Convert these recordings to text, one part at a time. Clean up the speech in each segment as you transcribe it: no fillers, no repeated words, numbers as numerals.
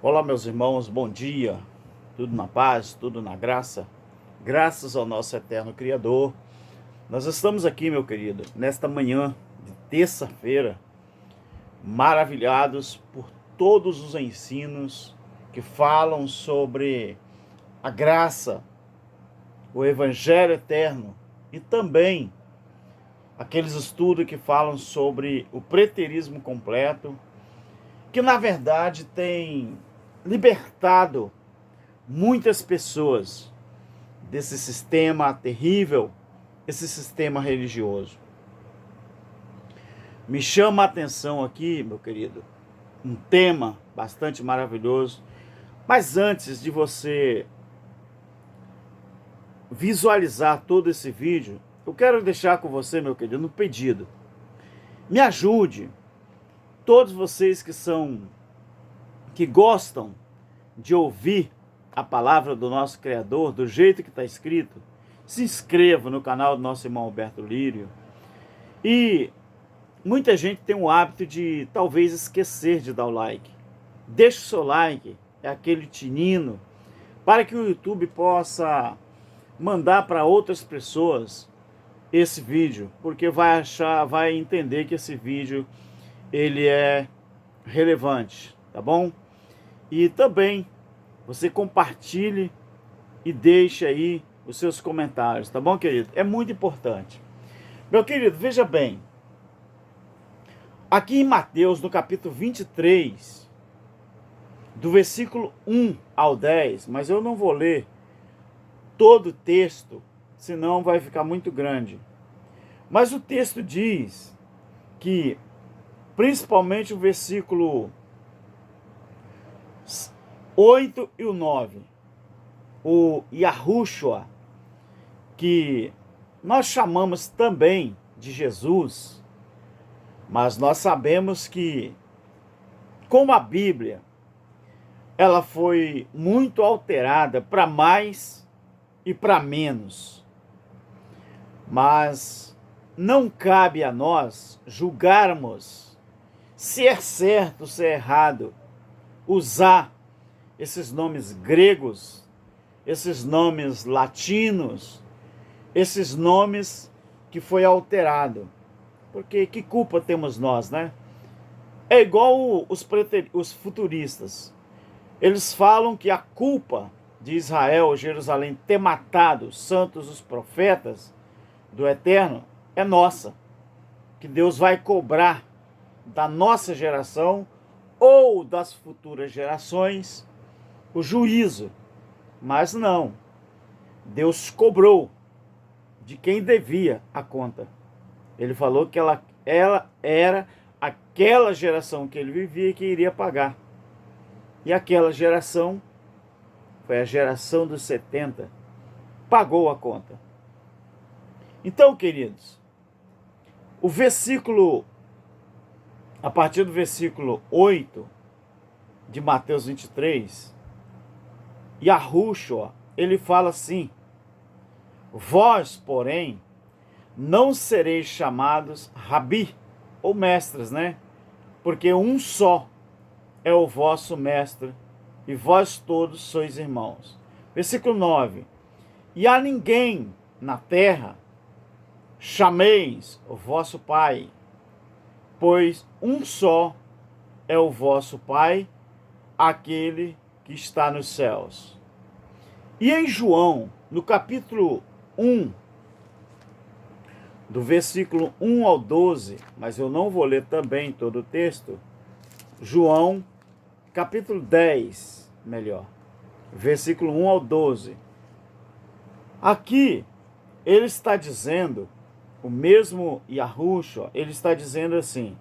Olá, meus irmãos, bom dia. Tudo na paz, tudo na graça. Graças ao nosso eterno Criador. Nós estamos aqui, meu querido, nesta manhã de terça-feira, maravilhados por todos os ensinos que falam sobre a graça, o evangelho eterno e também aqueles estudos que falam sobre o preterismo completo, que na verdade tem libertado muitas pessoas desse sistema terrível, esse sistema religioso. Me chama a atenção aqui, meu querido, um tema bastante maravilhoso, mas antes de você visualizar todo esse vídeo, eu quero deixar com você, meu querido, um pedido. Me ajude, todos vocês que gostam de ouvir a palavra do nosso Criador, do jeito que está escrito, se inscreva no canal do nosso irmão Alberto Lírio. E muita gente tem o hábito de talvez esquecer de dar o like. Deixe o seu like, é aquele tinino, para que o YouTube possa mandar para outras pessoas esse vídeo, porque vai entender que esse vídeo ele é relevante, tá bom? E também você compartilhe e deixe aí os seus comentários, tá bom, querido? É muito importante. Meu querido, veja bem. Aqui em Mateus, no capítulo 23, do versículo 1 ao 10, mas eu não vou ler todo o texto, senão vai ficar muito grande. Mas o texto diz que, principalmente o versículo 8 e o 9, o Yahushua, que nós chamamos também de Jesus, mas nós sabemos que, como a Bíblia, ela foi muito alterada para mais e para menos. Mas não cabe a nós julgarmos se é certo ou se é errado usar esses nomes gregos, esses nomes latinos, esses nomes que foi alterado. Porque que culpa temos nós, né? É igual os futuristas. Eles falam que a culpa de Israel, Jerusalém, ter matado os santos, os profetas do Eterno, é nossa. Que Deus vai cobrar da nossa geração ou das futuras gerações o juízo. Mas não. Deus cobrou de quem devia a conta. Ele falou que ela era aquela geração que ele vivia que iria pagar. E aquela geração, foi a geração dos 70, pagou a conta. Então, queridos, a partir do versículo 8 de Mateus 23, Yahushua, ele fala assim: vós, porém, não sereis chamados rabi, ou mestres, né? Porque um só é o vosso mestre, e vós todos sois irmãos. Versículo 9. E a ninguém na terra chameis o vosso Pai, pois um só é o vosso Pai, aquele que está nos céus. E em João, no capítulo 1, do versículo 1 ao 12, mas eu não vou ler também todo o texto, João, capítulo 10, melhor, versículo 1 ao 12. Aqui, ele está dizendo, o mesmo Yahushua, ele está dizendo assim,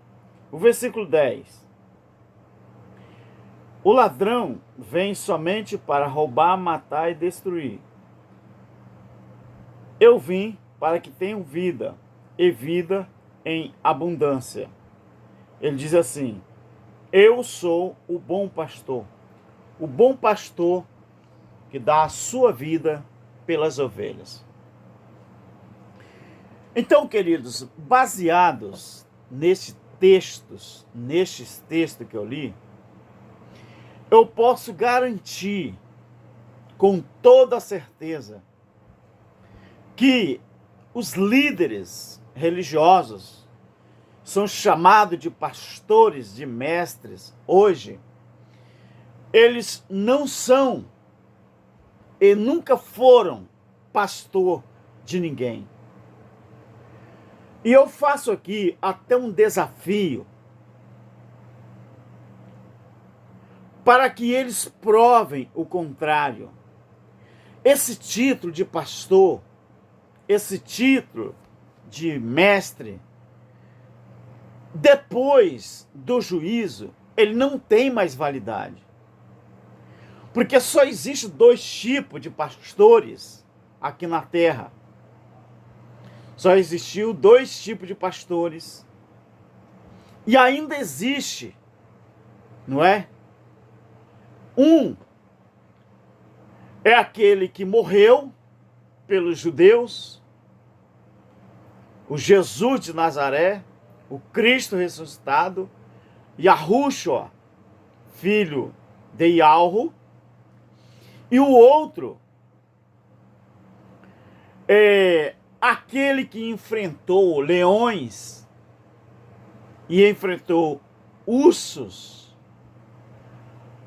o versículo 10. O ladrão vem somente para roubar, matar e destruir. Eu vim para que tenham vida, e vida em abundância. Ele diz assim: eu sou o bom pastor que dá a sua vida pelas ovelhas. Então, queridos, baseados nestes textos que eu li, eu posso garantir com toda certeza que os líderes religiosos são chamados de pastores, de mestres, hoje, eles não são e nunca foram pastor de ninguém. E eu faço aqui até um desafio para que eles provem o contrário. Esse título de pastor, esse título de mestre, depois do juízo, ele não tem mais validade. Porque só existe 2 tipos de pastores aqui na terra. Só existiu 2 tipos de pastores. E ainda existe, não é? Um é aquele que morreu pelos judeus, o Jesus de Nazaré, o Cristo ressuscitado, Yahushua, filho de Ialro. E o outro é aquele que enfrentou leões e enfrentou ursos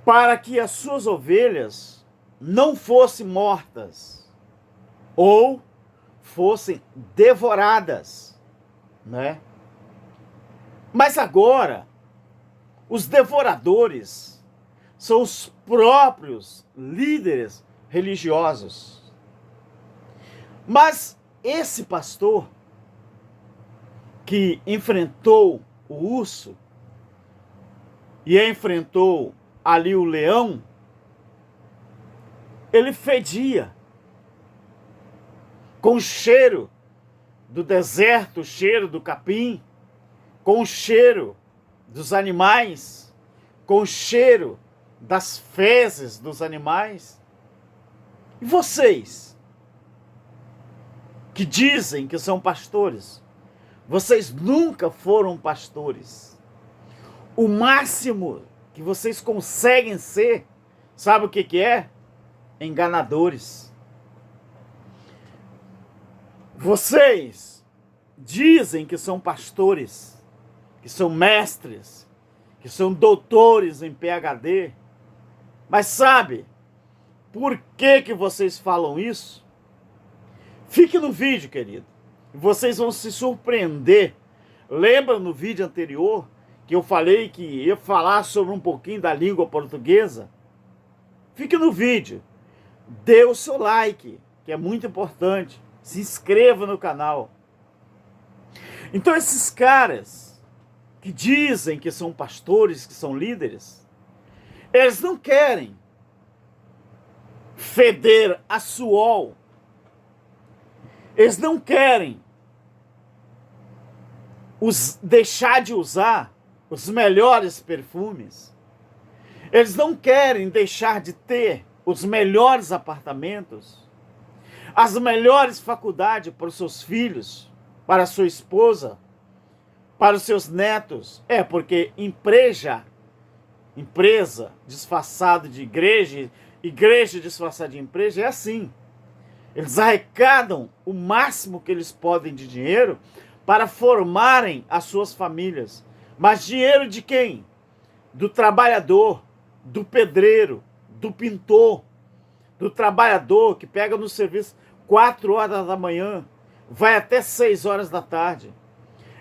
para que as suas ovelhas não fossem mortas ou fossem devoradas, né? Mas agora, os devoradores são os próprios líderes religiosos. Mas esse pastor que enfrentou o urso e enfrentou ali o leão, ele fedia com o cheiro do deserto, o cheiro do capim, com o cheiro dos animais, com o cheiro das fezes dos animais. E vocês, que dizem que são pastores, vocês nunca foram pastores. O máximo que vocês conseguem ser, sabe o que é? Enganadores. Vocês dizem que são pastores, que são mestres, que são doutores em PhD, mas sabe por que vocês falam isso? Fique no vídeo, querido, e vocês vão se surpreender. Lembra no vídeo anterior que eu falei que ia falar sobre um pouquinho da língua portuguesa? Fique no vídeo, dê o seu like, que é muito importante, se inscreva no canal. Então esses caras que dizem que são pastores, que são líderes, eles não querem feder a suor. Eles não querem deixar de usar os melhores perfumes. Eles não querem deixar de ter os melhores apartamentos, as melhores faculdades para os seus filhos, para a sua esposa, para os seus netos. É porque empresa disfarçada de igreja, igreja disfarçada de empresa, é assim. Eles arrecadam o máximo que eles podem de dinheiro para formarem as suas famílias. Mas dinheiro de quem? Do trabalhador, do pedreiro, do pintor, do trabalhador que pega no serviço 4 horas da manhã, vai até 6 horas da tarde.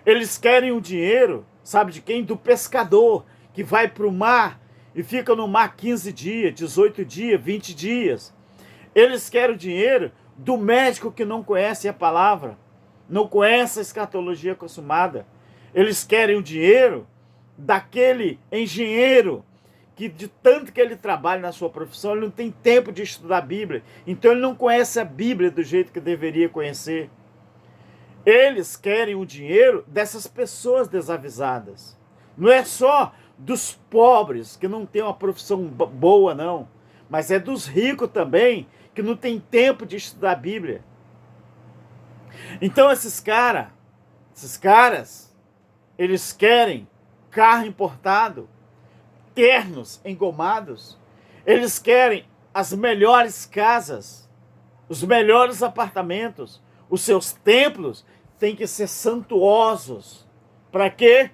Eles querem o dinheiro, sabe de quem? Do pescador, que vai para o mar e fica no mar 15 dias, 18 dias, 20 dias. Eles querem o dinheiro do médico que não conhece a palavra, não conhece a escatologia consumada. Eles querem o dinheiro daquele engenheiro que de tanto que ele trabalha na sua profissão, ele não tem tempo de estudar a Bíblia. Então ele não conhece a Bíblia do jeito que deveria conhecer. Eles querem o dinheiro dessas pessoas desavisadas. Não é só dos pobres que não têm uma profissão boa, não. Mas é dos ricos também, que não tem tempo de estudar a Bíblia. Então esses caras, eles querem carro importado, ternos engomados. Eles querem as melhores casas, os melhores apartamentos. Os seus templos têm que ser suntuosos. Para quê?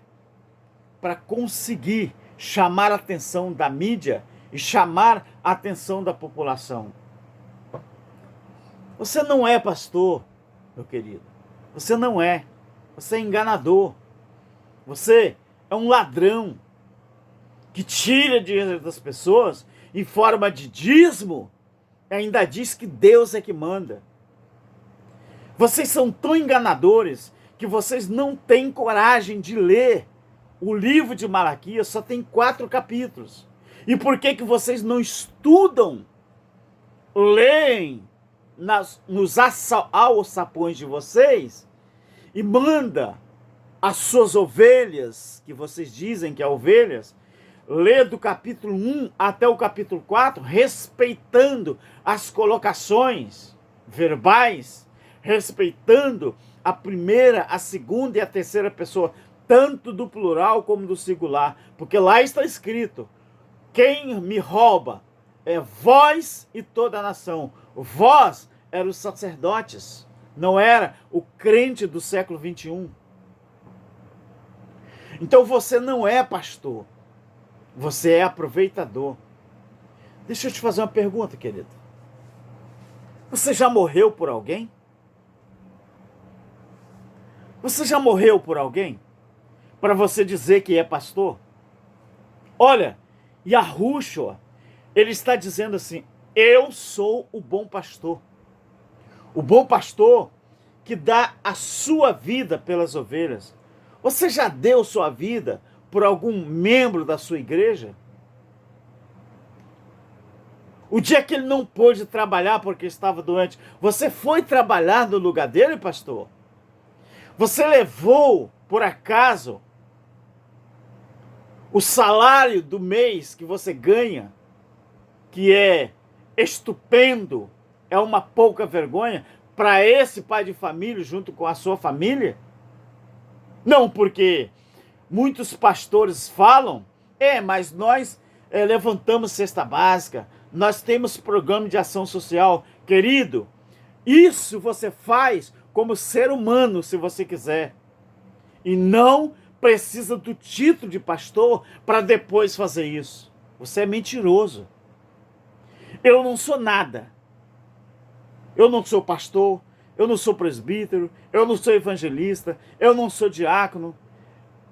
Para conseguir chamar a atenção da mídia e chamar a atenção da população. Você não é pastor, meu querido. Você não é. Você é enganador. Você é um ladrão que tira dinheiro das pessoas em forma de dízimo e ainda diz que Deus é que manda. Vocês são tão enganadores que vocês não têm coragem de ler o livro de Malaquias, só tem 4 capítulos. E por que vocês não estudam, leem nos alçapões de vocês e manda as suas ovelhas, que vocês dizem que é ovelhas, lê do capítulo 1 até o capítulo 4, respeitando as colocações verbais, respeitando a primeira, a segunda e a terceira pessoa, tanto do plural como do singular, porque lá está escrito: quem me rouba é vós e toda a nação. Vós eram os sacerdotes, não era o crente do século 21. Então você não é pastor, você é aproveitador. Deixa eu te fazer uma pergunta, querido. Você já morreu por alguém? Você já morreu por alguém? Para você dizer que é pastor? Olha, Yahushua, ele está dizendo assim: eu sou o bom pastor. O bom pastor que dá a sua vida pelas ovelhas. Você já deu sua vida por algum membro da sua igreja? O dia que ele não pôde trabalhar porque estava doente, você foi trabalhar no lugar dele, pastor? Você levou, por acaso, o salário do mês que você ganha, que é estupendo, é uma pouca vergonha, para esse pai de família junto com a sua família? Não, porque muitos pastores falam, mas nós levantamos cesta básica, nós temos programa de ação social. Querido, isso você faz como ser humano, se você quiser. E não precisa do título de pastor para depois fazer isso. Você é mentiroso. Eu não sou nada. Eu não sou pastor, eu não sou presbítero, eu não sou evangelista, eu não sou diácono.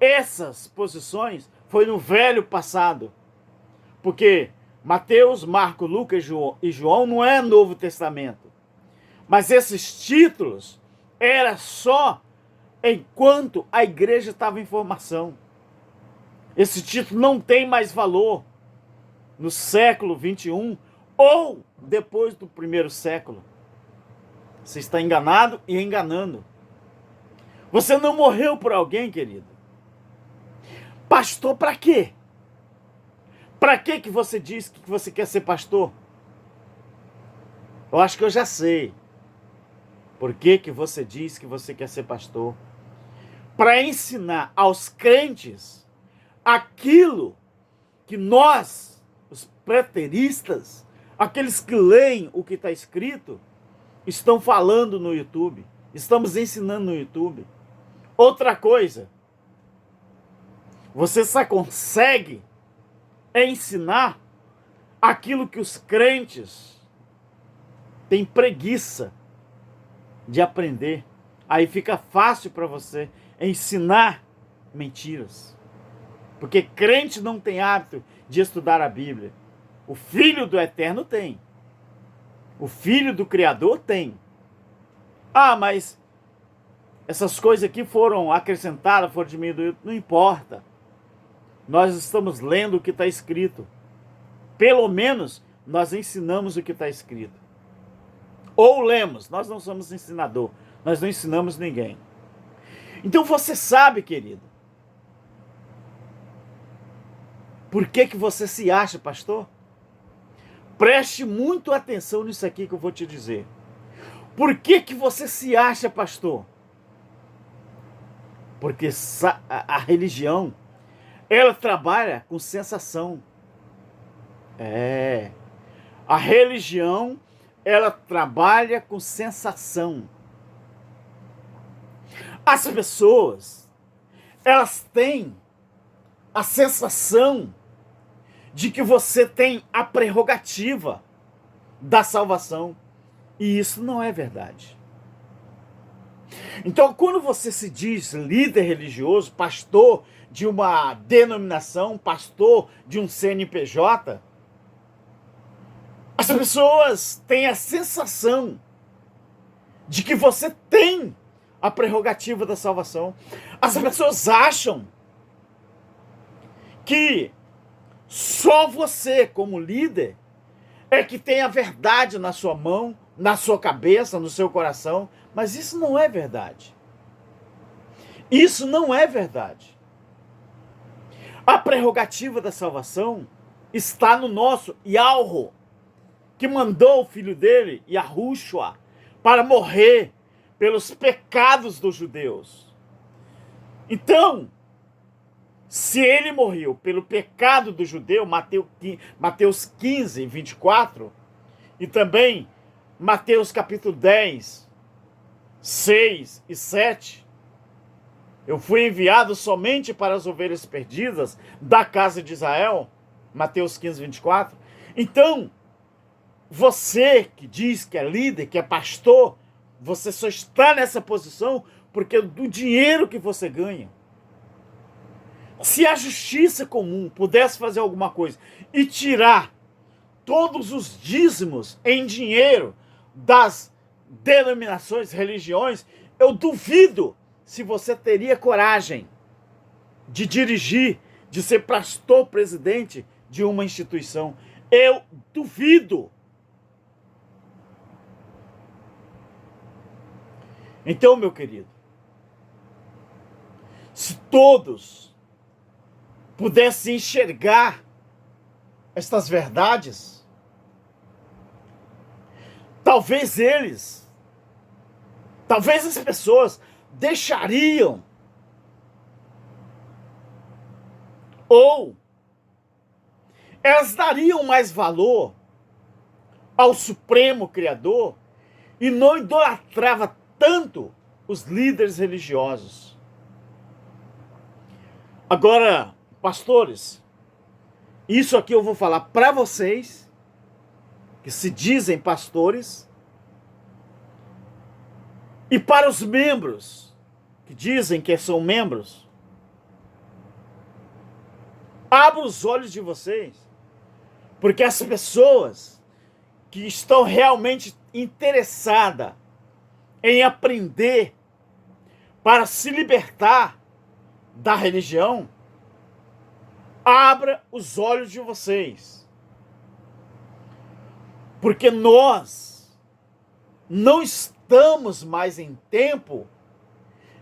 Essas posições foi no velho passado. Porque Mateus, Marcos, Lucas e João não é Novo Testamento. Mas esses títulos era só enquanto a igreja estava em formação. Esse título não tem mais valor no século 21 ou depois do primeiro século. Você está enganado e enganando. Você não morreu por alguém, querido. Pastor para quê? Para que você diz que você quer ser pastor? Eu acho que eu já sei. Por que você diz que você quer ser pastor? Para ensinar aos crentes aquilo que nós, os preteristas, aqueles que leem o que está escrito, estão falando no YouTube. Estamos ensinando no YouTube. Outra coisa, você só consegue ensinar aquilo que os crentes têm preguiça de aprender. Aí fica fácil para você ensinar mentiras. Porque crente não tem hábito de estudar a Bíblia. O Filho do Eterno tem. O Filho do Criador tem. Mas essas coisas aqui foram acrescentadas, foram diminuídas. Não importa. Nós estamos lendo o que está escrito. Pelo menos nós ensinamos o que está escrito. Ou lemos. Nós não somos ensinador. Nós não ensinamos ninguém. Então você sabe, querido, por que você se acha pastor? Preste muito atenção nisso aqui que eu vou te dizer. Por que você se acha pastor? Porque a religião, ela trabalha com sensação. A religião, ela trabalha com sensação. As pessoas, elas têm a sensação de que você tem a prerrogativa da salvação. E isso não é verdade. Então, quando você se diz líder religioso, pastor de uma denominação, pastor de um CNPJ, as pessoas têm a sensação de que você tem a prerrogativa da salvação. As pessoas acham que só você, como líder, é que tem a verdade na sua mão, na sua cabeça, no seu coração. Mas isso não é verdade. Isso não é verdade. A prerrogativa da salvação está no nosso Yahweh, que mandou o filho dele, Yahushua, para morrer pelos pecados dos judeus. Então, se ele morreu pelo pecado do judeu, Mateus 15, 24, e também Mateus capítulo 10, 6 e 7, eu fui enviado somente para as ovelhas perdidas da casa de Israel, Mateus 15, 24. Então, você que diz que é líder, que é pastor, você só está nessa posição porque do dinheiro que você ganha. Se a justiça comum pudesse fazer alguma coisa e tirar todos os dízimos em dinheiro das denominações, religiões, eu duvido se você teria coragem de dirigir, de ser pastor presidente de uma instituição. Eu duvido. Então, meu querido, se todos pudessem enxergar estas verdades, talvez as pessoas deixariam ou elas dariam mais valor ao Supremo Criador e não idolatrava tanto os líderes religiosos. Agora, pastores, isso aqui eu vou falar para vocês que se dizem pastores e para os membros que dizem que são membros. Abra os olhos de vocês, porque as pessoas que estão realmente interessadas em aprender para se libertar da religião, abra os olhos de vocês. Porque nós não estamos mais em tempo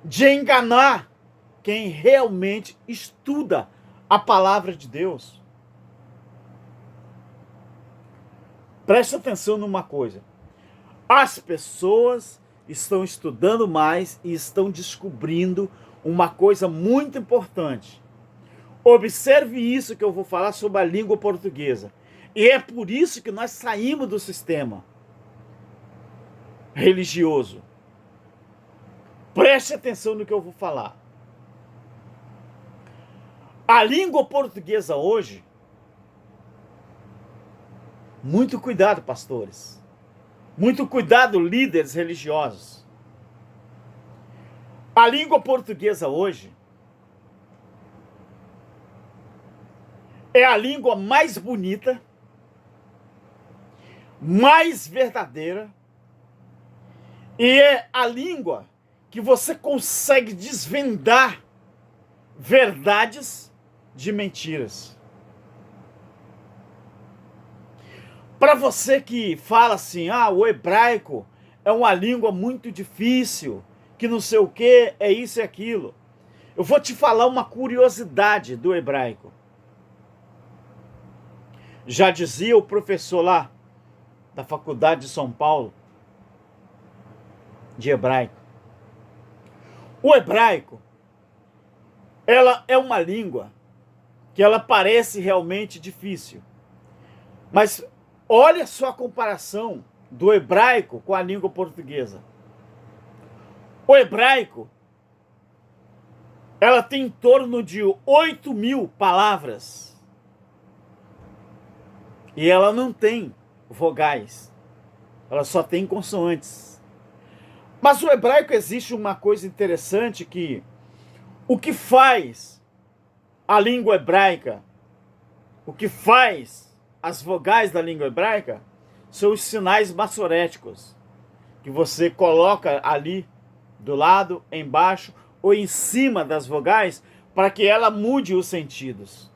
de enganar quem realmente estuda a palavra de Deus. Preste atenção numa coisa. As pessoas estão estudando mais e estão descobrindo uma coisa muito importante. Observe isso que eu vou falar sobre a língua portuguesa. E é por isso que nós saímos do sistema religioso. Preste atenção no que eu vou falar. A língua portuguesa hoje, muito cuidado, pastores. Muito cuidado, líderes religiosos. A língua portuguesa hoje é a língua mais bonita, mais verdadeira, e é a língua que você consegue desvendar verdades de mentiras. Para você que fala assim, o hebraico é uma língua muito difícil, que não sei o que, é isso e aquilo. Eu vou te falar uma curiosidade do hebraico. Já dizia o professor lá da Faculdade de São Paulo, de hebraico. O hebraico, ela é uma língua que ela parece realmente difícil. Mas olha só a comparação do hebraico com a língua portuguesa. O hebraico, ela tem em torno de 8.000 palavras. E ela não tem vogais. Ela só tem consoantes. Mas o hebraico existe uma coisa interessante que o que faz a língua hebraica, o que faz as vogais da língua hebraica, são os sinais maçoréticos, que você coloca ali do lado, embaixo ou em cima das vogais, para que ela mude os sentidos.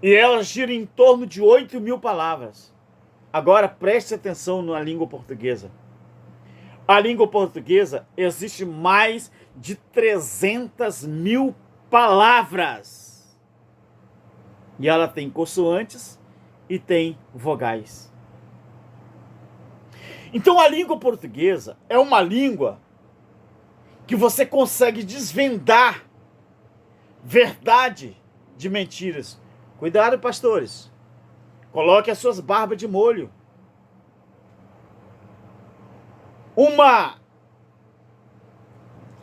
E ela gira em torno de 8.000 palavras. Agora preste atenção na língua portuguesa. A língua portuguesa existe mais de 300.000 palavras. E ela tem consoantes e tem vogais. Então a língua portuguesa é uma língua que você consegue desvendar verdade de mentiras. Cuidado, pastores. Coloque as suas barbas de molho.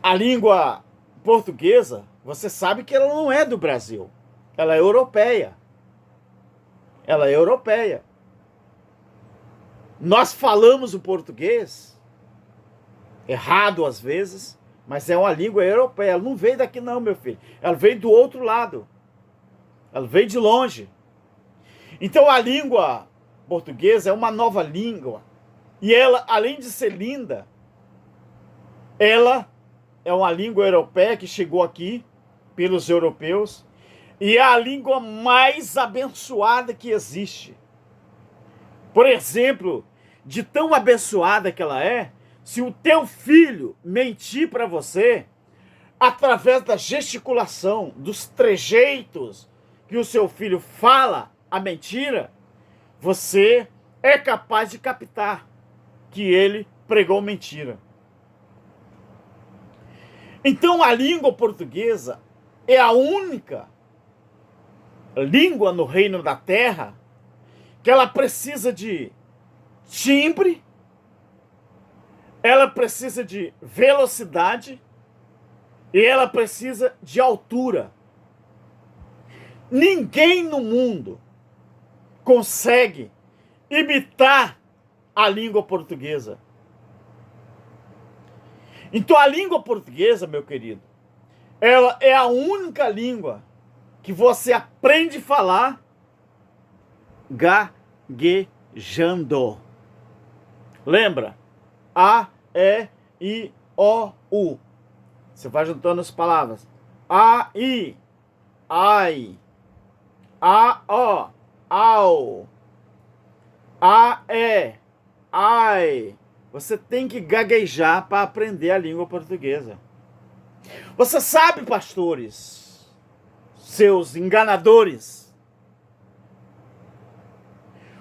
A língua portuguesa, você sabe que ela não é do Brasil. Ela é europeia. Ela é europeia. Nós falamos o português, errado às vezes, mas é uma língua europeia. Ela não veio daqui não, meu filho. Ela veio do outro lado. Ela veio de longe. Então a língua portuguesa é uma nova língua. E ela, além de ser linda, ela é uma língua europeia que chegou aqui pelos europeus. E é a língua mais abençoada que existe. Por exemplo, de tão abençoada que ela é, se o teu filho mentir para você, através da gesticulação, dos trejeitos que o seu filho fala a mentira, você é capaz de captar que ele pregou mentira. Então a língua portuguesa é a única língua no reino da terra que ela precisa de timbre, ela precisa de velocidade e ela precisa de altura. Ninguém no mundo consegue imitar a língua portuguesa. Então a língua portuguesa, meu querido, ela é a única língua que você aprende a falar gaguejando. Lembra? A, E, I, O, U. Você vai juntando as palavras. A, I, ai. A, O, ao. A, E, ai. Você tem que gaguejar para aprender a língua portuguesa. Você sabe, pastores, seus enganadores,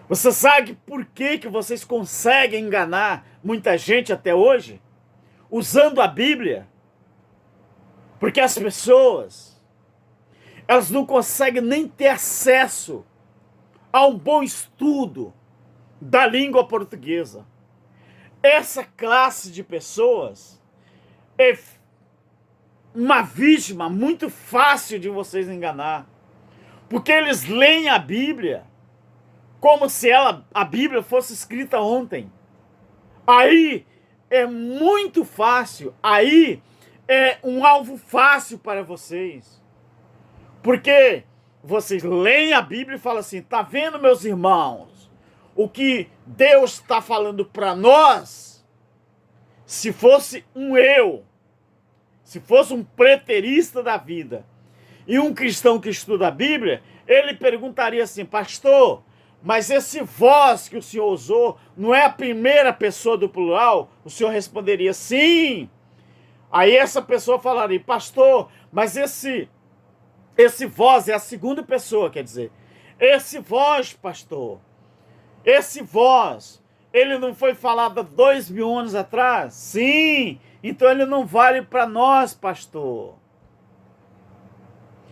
você sabe por que vocês conseguem enganar muita gente até hoje? Usando a Bíblia. Porque as pessoas, elas não conseguem nem ter acesso a um bom estudo da língua portuguesa. Essa classe de pessoas é uma vítima muito fácil de vocês enganar. Porque eles leem a Bíblia como se a Bíblia fosse escrita ontem. Aí é muito fácil, aí é um alvo fácil para vocês. Porque vocês leem a Bíblia e falam assim, tá vendo, meus irmãos? O que Deus está falando para nós, se fosse se fosse um preterista da vida e um cristão que estuda a Bíblia, ele perguntaria assim, pastor, mas esse vós que o senhor usou não é a primeira pessoa do plural? O senhor responderia sim. Aí essa pessoa falaria, pastor, mas esse vós é a segunda pessoa, quer dizer, esse vós, pastor, esse vós, ele não foi falado há 2.000 anos atrás? Sim, então ele não vale para nós, pastor.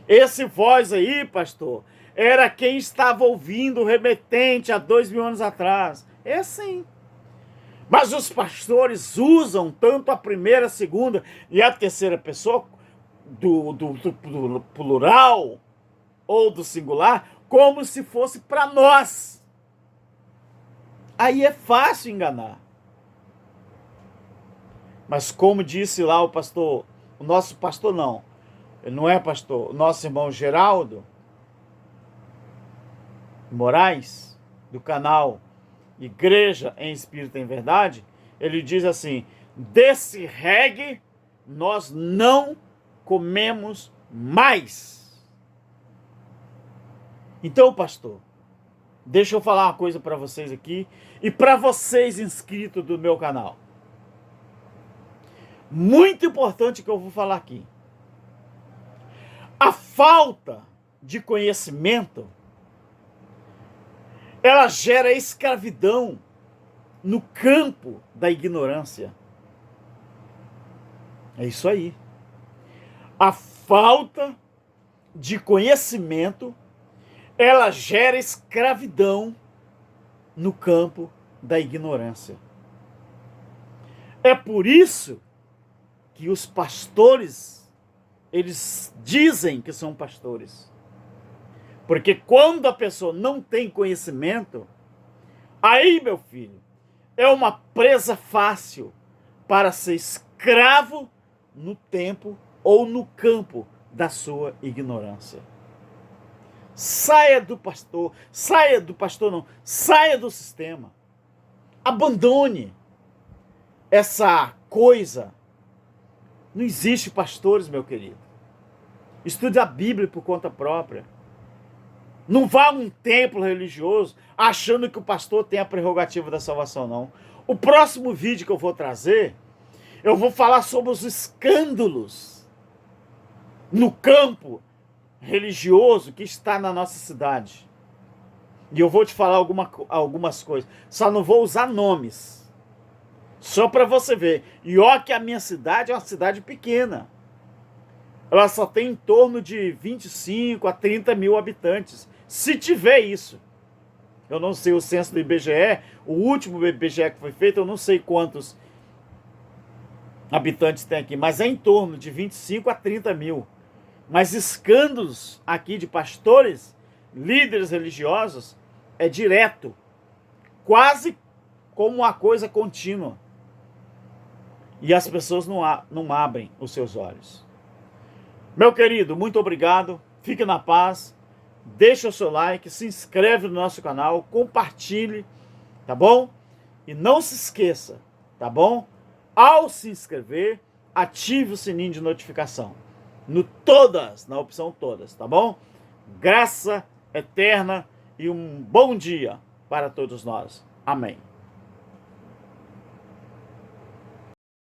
Esse vós aí, pastor, era quem estava ouvindo o remetente há 2000 anos atrás. É assim. Mas os pastores usam tanto a primeira, a segunda e a terceira pessoa do plural ou do singular como se fosse para nós. Aí é fácil enganar. Mas como disse lá o pastor, o nosso pastor não, ele não é pastor, o nosso irmão Geraldo Moraes, do canal Igreja em Espírito em Verdade, ele diz assim: desse reggae nós não comemos mais. Então, pastor, deixa eu falar uma coisa para vocês aqui e para vocês inscritos do meu canal. Muito importante que eu vou falar aqui. A falta de conhecimento, ela gera escravidão no campo da ignorância. É isso aí. A falta de conhecimento, ela gera escravidão no campo da ignorância. É por isso que os pastores, eles dizem que são pastores. Porque quando a pessoa não tem conhecimento, aí, meu filho, é uma presa fácil para ser escravo no tempo ou no campo da sua ignorância. Saia do pastor não, saia do sistema. Abandone essa coisa. Não existe pastores, meu querido. Estude a Bíblia por conta própria. Não vá a um templo religioso achando que o pastor tem a prerrogativa da salvação, não. O próximo vídeo que eu vou trazer, eu vou falar sobre os escândalos no campo religioso que está na nossa cidade. E eu vou te falar algumas coisas. Só não vou usar nomes. Só para você ver. E ó que a minha cidade é uma cidade pequena. Ela só tem em torno de 25 a 30 mil habitantes. Se tiver isso. Eu não sei o censo do IBGE. O último IBGE que foi feito, eu não sei quantos habitantes tem aqui. Mas é em torno de 25 a 30 mil. Mas escândalos aqui de pastores, líderes religiosos, é direto. Quase como uma coisa contínua. E as pessoas não abrem os seus olhos. Meu querido, muito obrigado. Fique na paz. Deixa o seu like, se inscreve no nosso canal, compartilhe, tá bom? E não se esqueça, tá bom? Ao se inscrever, ative o sininho de notificação. Na opção todas, tá bom? Graça eterna e um bom dia para todos nós. Amém.